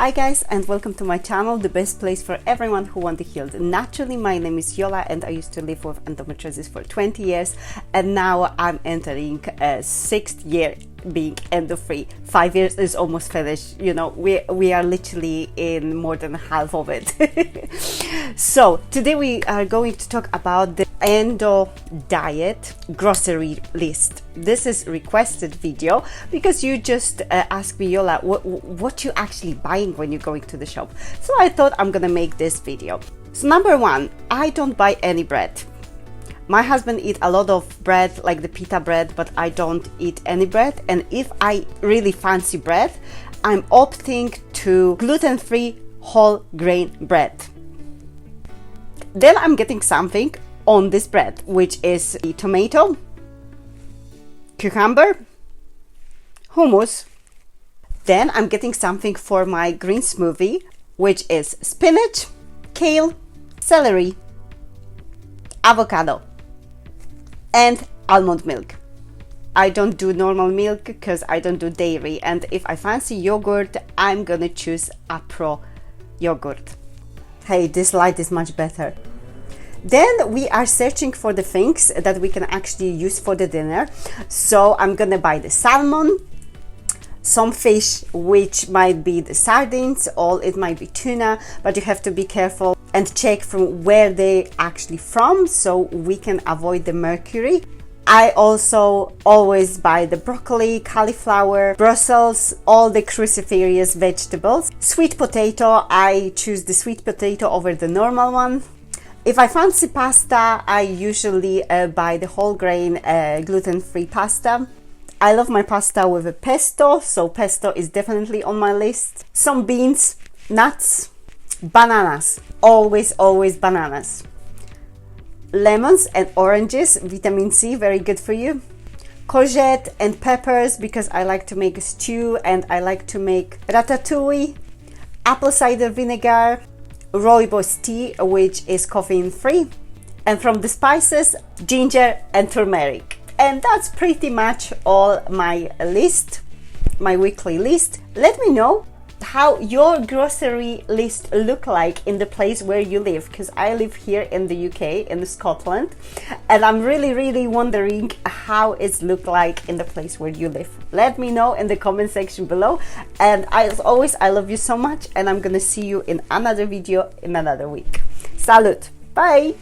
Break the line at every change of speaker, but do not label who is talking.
Hi guys, and welcome to my channel, the best place for everyone who wants to heal naturally. My name is Jola and I used to live with endometriosis for 20 years and now I'm entering a 6th year being endo-free. 5 years is almost finished, you know, we are literally in more than half of it. So today we are going to talk about the endo diet grocery list. This is requested video because you just asked me, Yola, what you actually buying when you're going to the shop. So I thought I'm gonna make this video. So number one, I don't buy any bread. My husband eats a lot of bread, like the pita bread, but I don't eat any bread. And if I really fancy bread, I'm opting to gluten-free whole grain bread. Then I'm getting something on this bread, which is the tomato, cucumber, hummus. Then I'm getting something for my green smoothie, which is spinach, kale, celery, avocado, and almond milk. I don't do normal milk because I don't do dairy, and if I fancy yogurt, I'm gonna choose a pro yogurt. Hey, this light is much better. Then we are searching for the things that we can actually use for the dinner. So I'm gonna buy the salmon, some fish, which might be the sardines, or it might be tuna, but you have to be careful and check from where they actually from so we can avoid the mercury. I also always buy the broccoli, cauliflower, Brussels, all the cruciferous vegetables. Sweet potato, I choose the sweet potato over the normal one. If I fancy pasta, I usually buy the whole grain gluten-free pasta. I love my pasta with a pesto, so pesto is definitely on my list. Some beans, nuts, bananas, always bananas. Lemons and oranges, vitamin C, very good for you. Courgette and peppers, because I like to make a stew and I like to make ratatouille. Apple cider vinegar, rooibos tea, which is caffeine free. And from the spices, ginger and turmeric. And that's pretty much all my list, my weekly list. Let me know how your grocery list look like in the place where you live, because I live here in the UK, in Scotland, and I'm really wondering how it look like in the place where you live. Let me know in the comment section below, and as always, I love you so much, and I'm gonna see you in another video in another week. Salut, bye.